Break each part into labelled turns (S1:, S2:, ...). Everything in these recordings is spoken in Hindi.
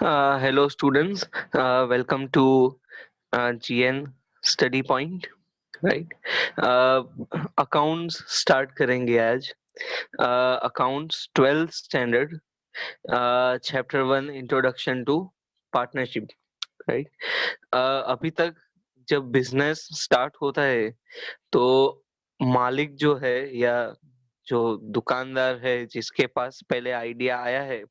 S1: Hello, students. Welcome to GN Study Point. Right. Uh, Accounts start करेंगे आज. Accounts 12th standard. Chapter 1 Introduction to Partnership. Right. अभी तक जब बिजनेस स्टार्ट होता है तो मालिक जो है या जो दुकानदार है जिसके पास पहले आइडिया आया है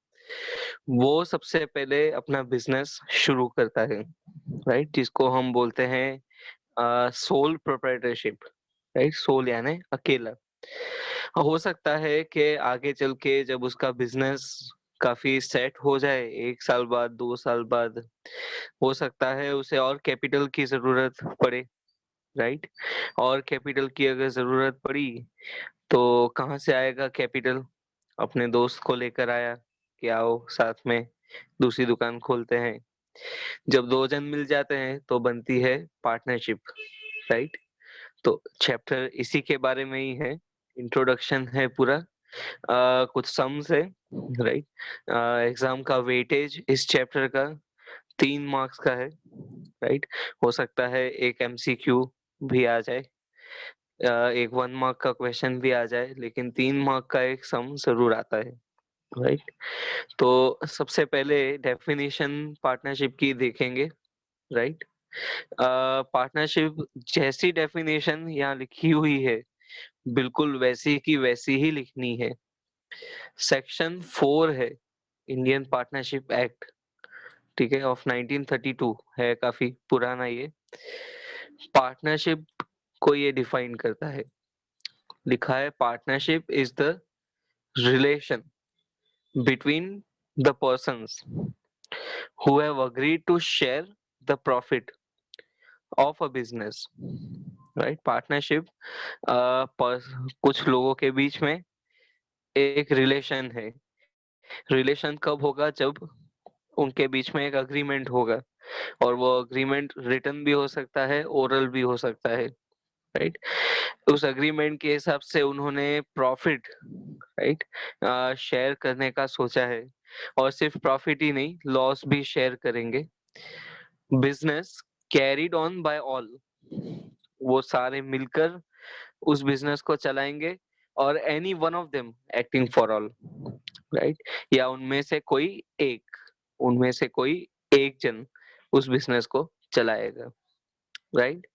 S1: वो सबसे पहले अपना बिजनेस शुरू करता है, राइट, जिसको हम बोलते हैं सोल प्रोप्राइटरशिप. राइट, सोल यानी अकेला. हो सकता है कि आगे चल के जब उसका बिजनेस काफी सेट हो जाए, 1 साल बाद 2 साल बाद, हो सकता है उसे और कैपिटल की जरूरत पड़े. राइट, और कैपिटल की अगर जरूरत पड़ी तो कहाँ से आएगा कैपिटल? अपने दोस्त को लेकर आया कि आओ साथ में दूसरी दुकान खोलते हैं. जब दो जन मिल जाते हैं तो बनती है पार्टनरशिप. राइट, तो चैप्टर इसी के बारे में ही है. इंट्रोडक्शन है पूरा. कुछ सम्स है. राइट, एग्जाम का वेटेज इस चैप्टर का 3 मार्क्स का है. राइट, हो सकता है एक एमसीक्यू भी आ जाए, एक 1 मार्क का क्वेश्चन भी आ जाए, लेकिन 3 मार्क का एक सम जरूर आता है. राइट, तो सबसे पहले डेफिनेशन पार्टनरशिप की देखेंगे. राइट, पार्टनरशिप जैसी डेफिनेशन यहाँ लिखी हुई है बिल्कुल वैसी की वैसी ही लिखनी है. सेक्शन 4 है इंडियन पार्टनरशिप एक्ट, ठीक है, ऑफ 1932 है, काफी पुराना ये. पार्टनरशिप को ये डिफाइन करता है. लिखा है partnership is the relation between the persons who have agreed to share the profit of a business. Right, partnership कुछ लोगों के बीच में एक रिलेशन है. रिलेशन कब होगा? जब उनके बीच में एक अग्रीमेंट होगा, और वो अग्रीमेंट रिटन भी हो सकता है, ओरल भी हो सकता है. राइट, उस अग्रीमेंट के हिसाब से उन्होंने प्रॉफिट, राइट, शेयर करने का सोचा है. और सिर्फ प्रॉफिट ही नहीं, लॉस भी शेयर करेंगे. Business carried on by all, वो सारे मिलकर उस बिजनेस को चलाएंगे. और any one of them acting for all. Right, या उनमें से कोई एक जन उस बिजनेस को चलाएगा. राइट,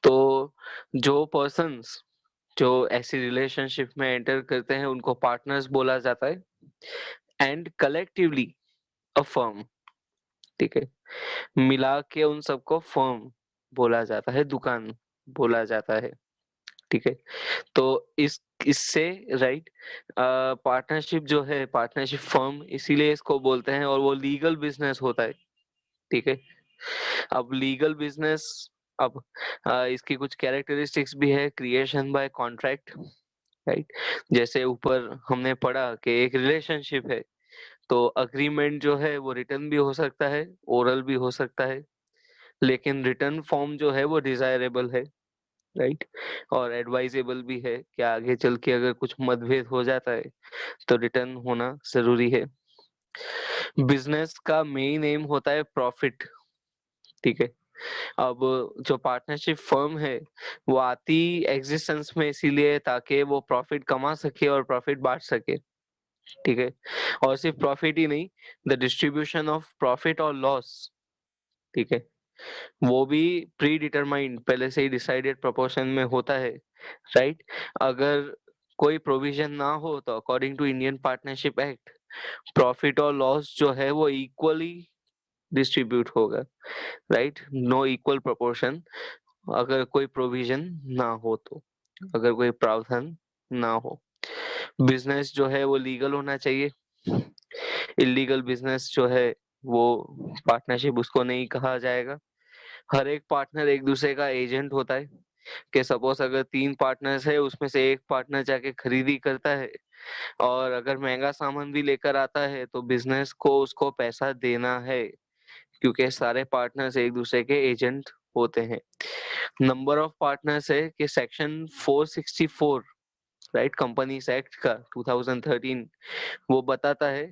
S1: तो जो पर्सन्स जो ऐसी रिलेशनशिप में एंटर करते हैं उनको पार्टनर्स बोला जाता है. एंड कलेक्टिवली अ फर्म, ठीक है, मिला के उन सबको फर्म बोला जाता है, दुकान बोला जाता है. ठीक है, तो इससे राइट, पार्टनरशिप जो है, पार्टनरशिप फर्म इसीलिए इसको बोलते हैं, और वो लीगल बिजनेस होता है. ठीक है, अब लीगल बिजनेस, अब इसकी कुछ कैरेक्टरिस्टिक्स भी है. Creation bye contract. राइट, जैसे ऊपर हमने पढ़ा कि एक रिलेशनशिप है तो अग्रीमेंट जो है वो रिटन भी हो सकता है, ओरल भी हो सकता है, लेकिन रिटर्न फॉर्म जो है वो डिजायरेबल है. राइट, और एडवाइजेबल भी है कि आगे चल के अगर कुछ मतभेद हो जाता है तो रिटर्न होना जरूरी है. बिजनेस का मेन एम होता है प्रॉफिट. ठीक है, अब जो पार्टनरशिप फर्म है वो आती एग्जिस्टेंस में इसीलिए ताकि वो प्रॉफिट कमा सके और प्रॉफिट बांट सके. ठीक है, और सिर्फ प्रॉफिट ही नहीं, द डिस्ट्रीब्यूशन ऑफ प्रॉफिट और लॉस, ठीक है, वो भी प्री डिटरमाइंड, पहले से ही डिसाइडेड प्रोपोर्शन में होता है. राइट, अगर कोई प्रोविजन ना हो तो according to Indian Partnership Act profit और लॉस जो है वो इक्वली डिस्ट्रीब्यूट होगा. राइट, नो इक्वल प्रोपोर्शन अगर कोई प्रोविजन ना हो तो, अगर कोई प्रावधान ना हो. बिजनेस जो है वो लीगल होना चाहिए. इलीगल बिजनेस जो है वो पार्टनरशिप उसको नहीं कहा जाएगा. हर एक पार्टनर एक दूसरे का एजेंट होता है. कि सपोज अगर 3 पार्टनर्स है, उसमें से एक पार्टनर जाके खरीदी करता है और अगर महंगा सामान भी लेकर आता है तो बिजनेस को उसको पैसा देना है, क्योंकि सारे पार्टनर्स एक दूसरे के एजेंट होते हैं. नंबर ऑफ पार्टनर्स है कि सेक्शन 464 राइट। कंपनीज एक्ट का 2013 वो बताता है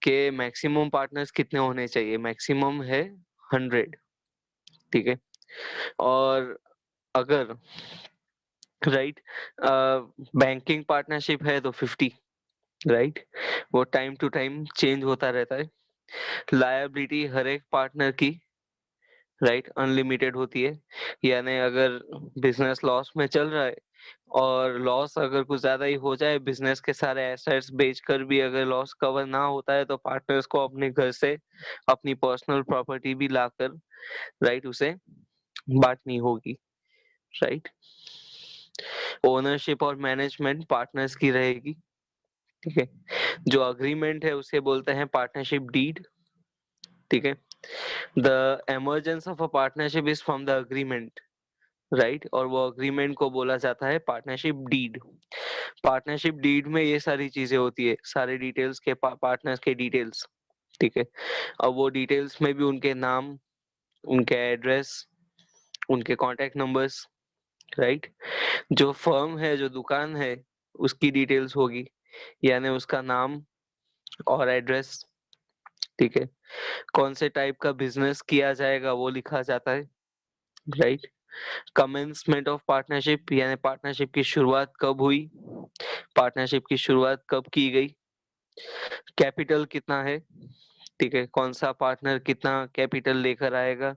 S1: कि मैक्सिमम पार्टनर्स कितने होने चाहिए। मैक्सिमम है 100, ठीक है। और अगर राइट बैंकिंग पार्टनरशिप है तो 50, राइट। वो टाइम टू टाइम चेंज होता रहता है। लायबिलिटी हर एक पार्टनर की राइट अनलिमिटेड होती है, यानी अगर बिजनेस लॉस में चल रहा है और लॉस अगर कुछ ज्यादा ही हो जाए, बिजनेस के सारे एसेट्स बेचकर भी अगर लॉस कवर ना होता है, तो पार्टनर्स को अपने घर से अपनी पर्सनल प्रॉपर्टी भी लाकर राइट उसे बांटनी होगी, राइट। ओनरशिप और मैनेजमेंट पार्टनर्स की रहेगी, ठीक है। जो अग्रीमेंट है उसे बोलते हैं पार्टनरशिप डीड, ठीक है। The emergence of a partnership is from the agreement, right. और वो अग्रीमेंट को बोला जाता है पार्टनरशिप डीड। पार्टनरशिप डीड में ये सारी चीजें होती है, सारे डिटेल्स के पार्टनर्स के डिटेल्स, ठीक है। अब वो डिटेल्स में भी उनके नाम, उनके एड्रेस, उनके कॉन्टेक्ट नंबर्स, राइट। जो फर्म है, जो दुकान है, उसकी डिटेल्स होगी, यानी उसका नाम और एड्रेस, ठीक है। कौन से टाइप का बिजनेस किया जाएगा वो लिखा जाता है, राइट। कमेंसमेंट ऑफ पार्टनरशिप, यानी पार्टनरशिप की शुरुआत कब हुई, पार्टनरशिप की शुरुआत कब की गई, कैपिटल कितना है, ठीक है। कौन सा पार्टनर कितना कैपिटल लेकर आएगा,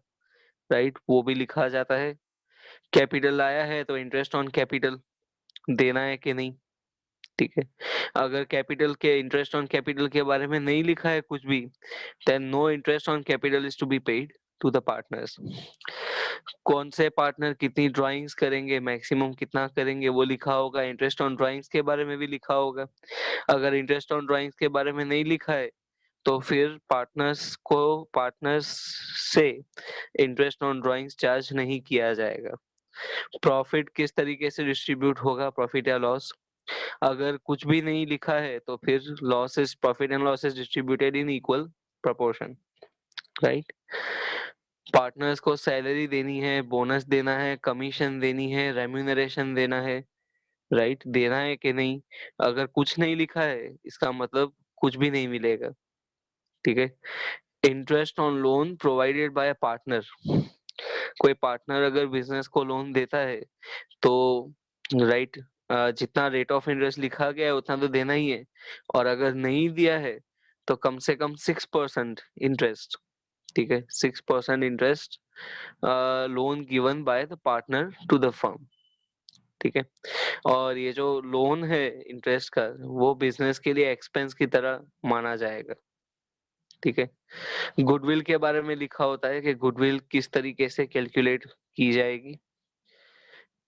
S1: राइट, वो भी लिखा जाता है। कैपिटल आया है तो इंटरेस्ट ऑन कैपिटल देना है कि नहीं, ठीक है। अगर कैपिटल के इंटरेस्ट ऑन कैपिटल के बारे में नहीं लिखा है कुछ भी, then no interest on capital is to be paid to the partners. कौन से पार्टनर कितनी ड्राइंग्स करेंगे, मैक्सिमम कितना करेंगे, वो लिखा होगा। इंटरेस्ट ऑन ड्राइंग्स के बारे में भी लिखा होगा। अगर इंटरेस्ट ऑन ड्राइंग्स के बारे में नहीं लिखा है, तो फिर पार्टनर्स से इंटरेस्ट ऑन ड्राइंग्स चार्ज नहीं किया जाएगा। प्रॉफिट किस तरीके से डिस्ट्रीब्यूट होगा, प्रॉफिट या लॉस, अगर कुछ भी नहीं लिखा है तो फिर losses, profit and losses distributed in equal proportion, right. Partners को सैलरी देनी है, बोनस देना है, कमीशन देनी है, रेम्यूनरेशन देना है, राइट, देना है कि नहीं। अगर कुछ नहीं लिखा है, इसका मतलब कुछ भी नहीं मिलेगा, ठीक है। Interest on loan provided by partner, कोई पार्टनर अगर बिजनेस को लोन देता है तो राइट जितना रेट ऑफ इंटरेस्ट लिखा गया है उतना तो देना ही है। और अगर नहीं दिया है तो कम से कम 6% इंटरेस्ट, ठीक है, 6% interest loan given by the partner to the firm, ठीक है। और ये जो लोन है इंटरेस्ट का, वो बिजनेस के लिए एक्सपेंस की तरह माना जाएगा, ठीक है। गुडविल के बारे में लिखा होता है कि गुडविल किस तरीके से कैलकुलेट की जाएगी,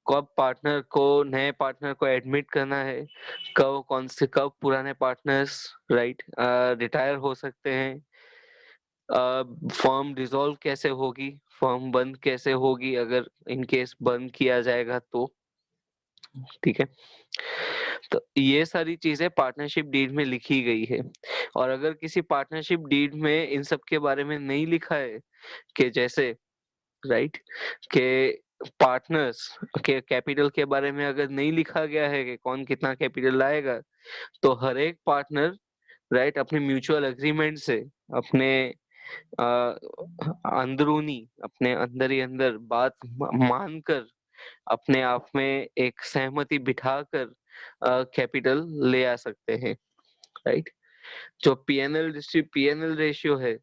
S1: कब पार्टनर को, नए पार्टनर को एडमिट करना है, कब पुराने पार्टनर्स राइट रिटायर हो सकते हैं, फर्म डिसॉल्व कैसे होगी, फर्म बंद कैसे होगी अगर इन केस बंद किया जाएगा तो, ठीक है। तो ये सारी चीजें पार्टनरशिप डीड में लिखी गई है। और अगर किसी पार्टनरशिप डीड में इन सब के बारे में नहीं लिखा है, कि जैसे राइट के पार्टनर्स के कैपिटल के बारे में अगर नहीं लिखा गया है कि कौन कितना कैपिटल लाएगा, तो हर एक पार्टनर राइट अपने म्यूचुअल एग्रीमेंट से, अपने अ, अंदरूनी, अपने अंदर ही अंदर बात मानकर, अपने आप में एक सहमति बिठाकर कैपिटल ले आ सकते हैं, राइट। जो पीएनएल रेशियो है,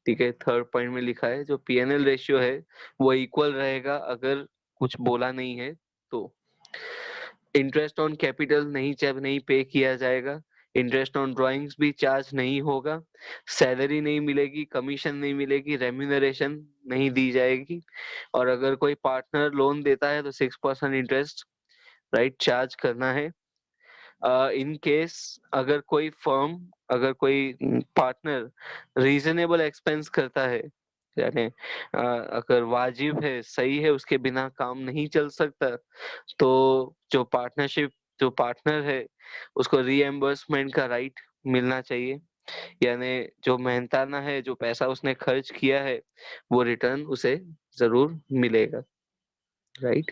S1: ठीक है, थर्ड पॉइंट में लिखा है जो पीएनएल रेशियो है वो इक्वल रहेगा अगर कुछ बोला नहीं है तो। इंटरेस्ट ऑन कैपिटल नहीं पे किया जाएगा, इंटरेस्ट ऑन ड्राइंग्स भी चार्ज नहीं होगा, सैलरी नहीं मिलेगी, कमीशन नहीं मिलेगी, रेम्यूनरेशन नहीं दी जाएगी। और अगर कोई पार्टनर लोन देता है तो 6% इंटरेस्ट राइट चार्ज करना है। इन केस अगर कोई पार्टनर रीजनेबल एक्सपेंस करता है, यानी अगर वाजिब है, सही है, उसके बिना काम नहीं चल सकता, तो जो पार्टनर है उसको रीएम्बर्समेंट का राइट मिलना चाहिए। यानी जो मेहनताना है, जो पैसा उसने खर्च किया है, वो रिटर्न उसे जरूर मिलेगा, राइट।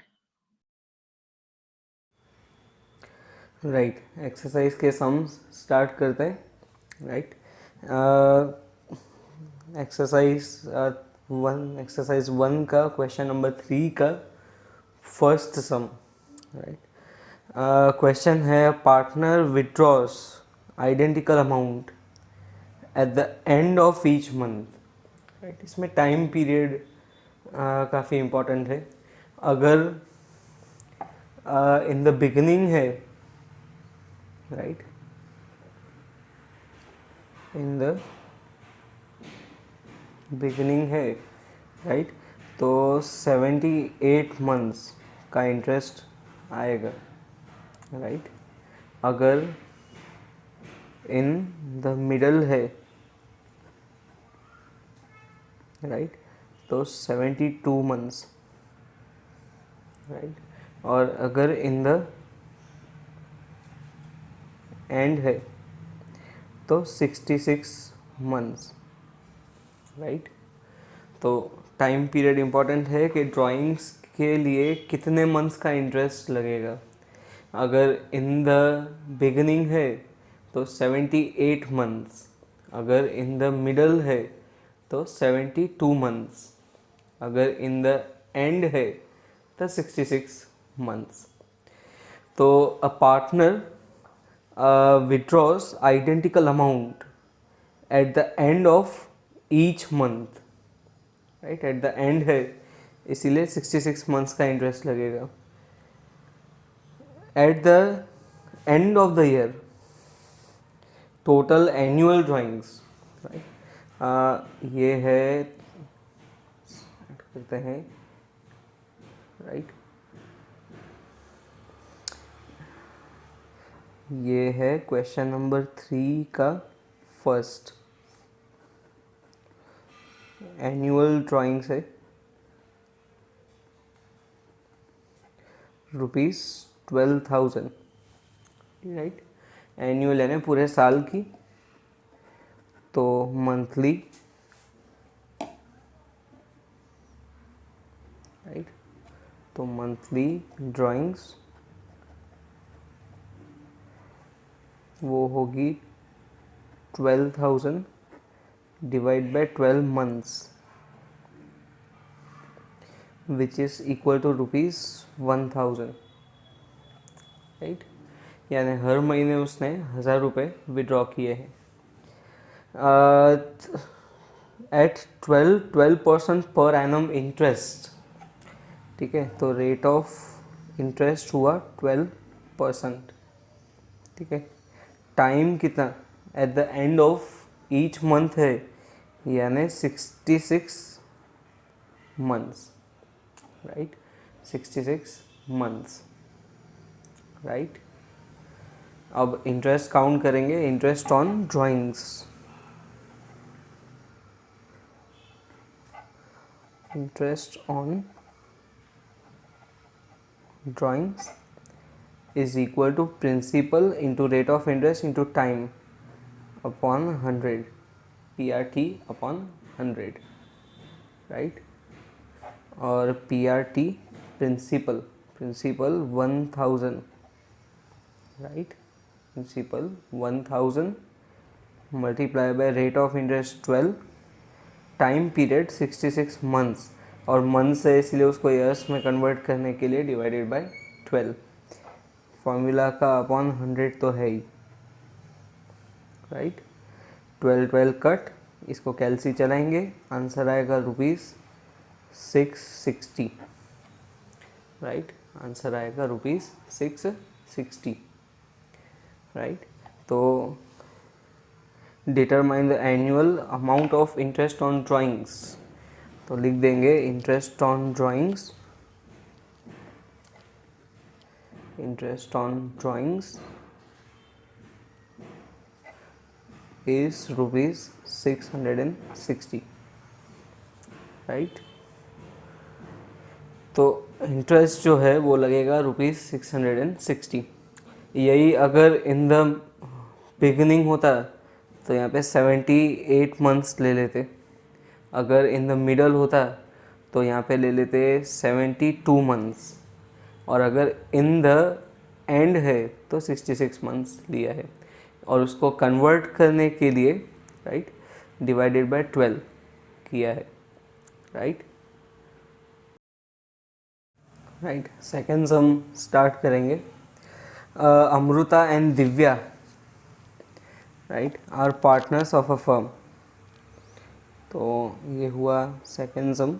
S2: राइट, एक्सरसाइज के सम्स स्टार्ट करते हैं. राइट, एक्सरसाइज वन का क्वेश्चन नंबर 3 का फर्स्ट सम. राइट, क्वेश्चन है partner withdraws identical amount at the end of each month. Right, इसमें टाइम पीरियड काफ़ी इम्पोर्टेंट है. अगर इन द बिगिनिंग है, राइट, इन द बिगिनिंग है, राइट, तो 78 मंथ्स का इंटरेस्ट आएगा. राइट, अगर इन द मिडल है, राइट, तो 72 मंथ्स. राइट, और अगर इन द एंड है तो 66 मंथ्स. राइट, तो टाइम पीरियड इम्पॉर्टेंट है कि ड्राइंग्स के लिए कितने मंथ्स का इंटरेस्ट लगेगा. अगर इन द बिगिनिंग है तो 78 मंथ्स. अगर इन द मिडल है तो 72 मंथ्स. अगर इन द एंड है तो 66 मंथ्स. तो a partner withdraws identical amount at the end of each month. Right, eight the and है इसीलिए 66 मंथ्स का इंटरेस्ट लगेगा. Eight the end of the year total annual drawings. Right, ये है, करते हैं. राइट, ये है क्वेश्चन नंबर 3 का फर्स्ट. एनुअल ड्राइंग्स है ₹12,000. राइट, एनुअल यानी पूरे साल की. तो मंथली, राइट, तो मंथली ड्राइंग्स वो होगी 12,000 divide by 12 months which is equal to ₹1,000. Right, यानी हर महीने उसने 1,000 रुपये विड्रॉ किए हैं. Eight 12% per annum interest. ठीक है, तो रेट ऑफ इंटरेस्ट हुआ 12%. ठीक है, टाइम कितना eight the end of each month है, यानी 66 मंथ्स. Right, 66 months. राइट, अब इंटरेस्ट काउंट करेंगे. Interest on drawings. Interest on drawings is equal to principal into rate of interest into time upon 100, PRT upon 100. right, और PRT principal 1000. right, principal 1000 multiply by rate of interest 12, time period 66 months, और मंथ्स है इसलिए उसको ईयर्स में कन्वर्ट करने के लिए डिवाइडेड बाय 12. फॉर्मूला का अपॉन 100 तो है ही. राइट, 12 कट, इसको कैलसी चलाएंगे, आंसर आएगा ₹660. राइट, आंसर आएगा ₹660. राइट, तो determine the annual amount of interest on drawings. तो लिख देंगे interest on drawings. interest on drawings is ₹660. Right, तो इंटरेस्ट जो है वो लगेगा ₹660. यही अगर इन द बिगिनिंग होता तो यहाँ पे 78 मंथ्स ले लेते. अगर इन द मिडल होता तो यहाँ पे ले लेते 72 मंथ्स. और अगर इन द एंड है तो 66 मंथ्स लिया है, और उसको कन्वर्ट करने के लिए राइट डिवाइडेड बाय 12 किया है, राइट। सेकेंड सम स्टार्ट करेंगे। Amrita and Divya right are partners of a firm. तो ये हुआ सेकेंड सम।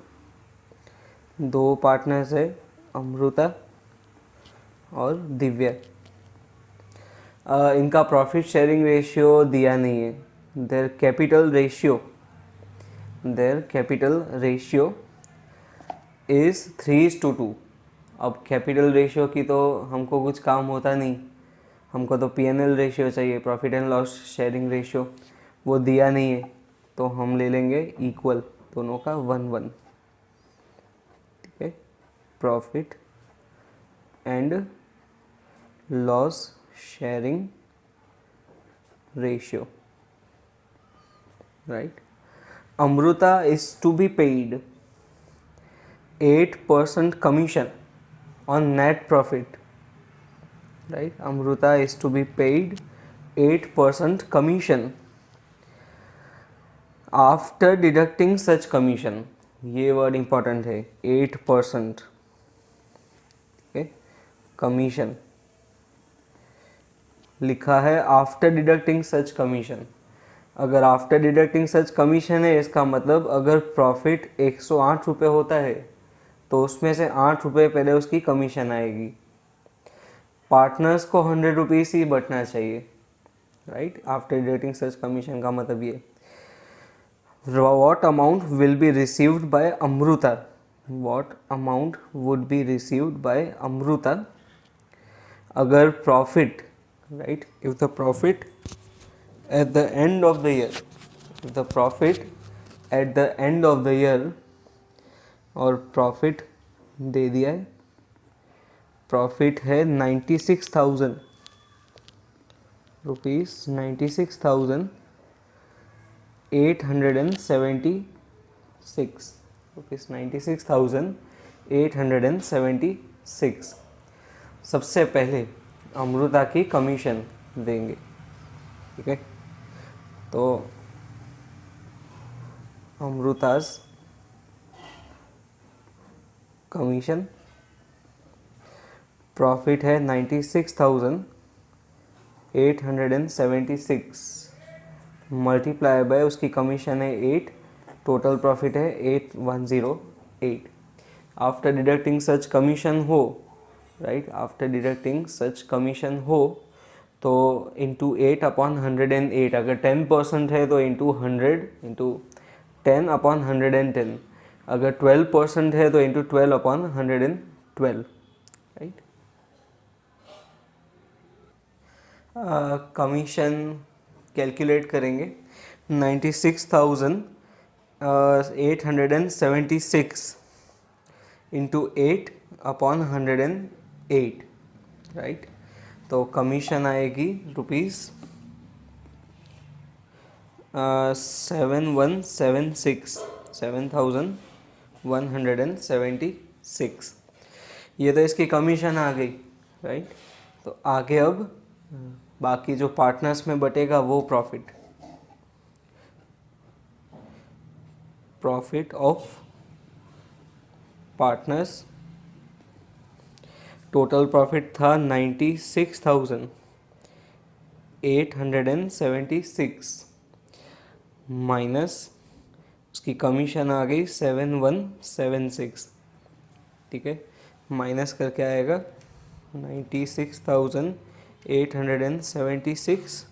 S2: दो पार्टनर्स है, अमृता और दिव्या। इनका प्रॉफिट शेयरिंग रेशियो दिया नहीं है। Their capital ratio is 3:2। अब कैपिटल रेशियो की तो हमको कुछ काम होता नहीं, हमको तो P&L रेशियो चाहिए, profit and loss sharing ratio, वो दिया नहीं है, तो हम ले लेंगे इक्वल, दोनों का 1:1, ठीक है। Profit and loss sharing ratio, right. Amrita is to be paid 8% commission on net profit, right? Amruta is to be paid 8% commission after deducting such commission. ये वर्ड इंपॉर्टेंट है, 8%, ठीक है। कमीशन लिखा है आफ्टर डिडक्टिंग सच कमीशन। अगर आफ्टर डिडक्टिंग सच कमीशन है, इसका मतलब अगर प्रॉफिट 108 रुपये होता है तो उसमें से 8 रुपये पहले उसकी कमीशन आएगी। पार्टनर्स को 100 रुपीज़ ही बचना चाहिए, right. After deducting such commission का मतलब ये। What amount will be received by Amrita, what amount would be received by Amrita अगर profit, right, if the profit at the end of the year, if the profit at the end of the year, और प्रॉफिट दे दिया है, प्रॉफिट है 96,000 रुपीज़, 96,876 रुपीज़, 96,876। सबसे पहले अमृता की कमीशन देंगे, ठीक है। तो अमृताज कमीशन, प्रॉफिट है 96,876 मल्टीप्लाई बाय उसकी कमीशन है 8, टोटल प्रॉफिट है 8108। आफ्टर डिडक्टिंग सच कमीशन हो, right, after deducting such commission हो तो इंटू 8/108, अगर 10% है तो इंटू 100 इंटू 10/110, अगर 12% है तो इंटू 12/112, राइट। कमीशन कैलकुलेट करेंगे। 96,876 इंटू 8/108, राइट। तो कमीशन आएगी रुपीज़ 7,176। ये तो इसकी कमीशन आ गई, राइट। तो आगे अब बाकी जो पार्टनर्स में बटेगा वो profit of partners, total profit था 96,876 माइनस उसकी कमीशन आ गई 7,176, ठीक है। माइनस करके आएगा 96,876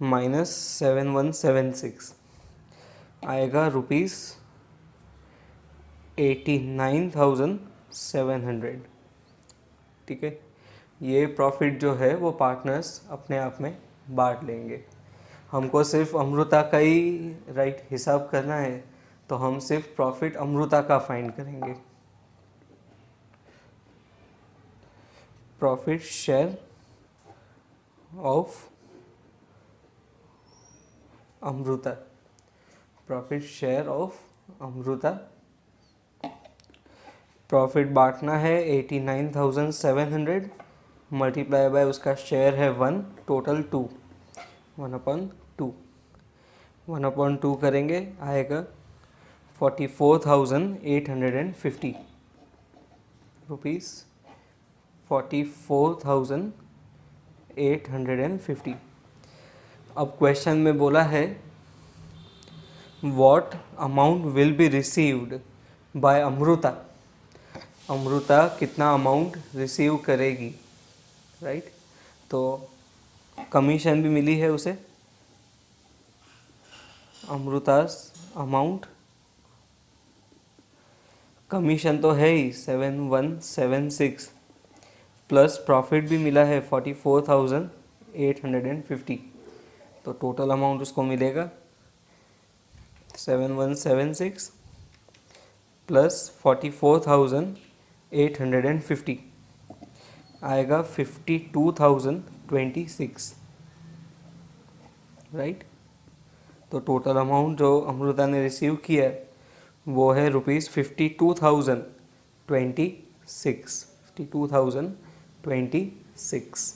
S2: माइनस 7,176 आएगा रुपीज़ 89,700, ठीक है। ये प्रॉफिट जो है वो पार्टनर्स अपने आप में बांट लेंगे। हमको सिर्फ अमृता का ही राइट हिसाब करना है, तो हम सिर्फ प्रॉफिट अमृता का फाइंड करेंगे। Profit share of Amrita, profit share of Amrita, profit बांटना है 89,700 मल्टीप्लाई बाय उसका शेयर है 1, टोटल 2, 1/2, 1/2 करेंगे आएगा 44,850 रुपीज़, 44,850। अब क्वेश्चन में बोला है what amount will be received by Amrita. Amrita कितना अमाउंट रिसीव करेगी, राइट। तो कमीशन भी मिली है उसे, अमृतास अमाउंट, कमीशन तो है ही 7176, प्लस प्रॉफिट भी मिला है 44,850, तो टोटल अमाउंट उसको मिलेगा 7176 प्लस 44,850 आएगा 52,026, राइट। तो टोटल अमाउंट जो अमृता ने रिसीव किया है वो है ₹52,026, 52,026।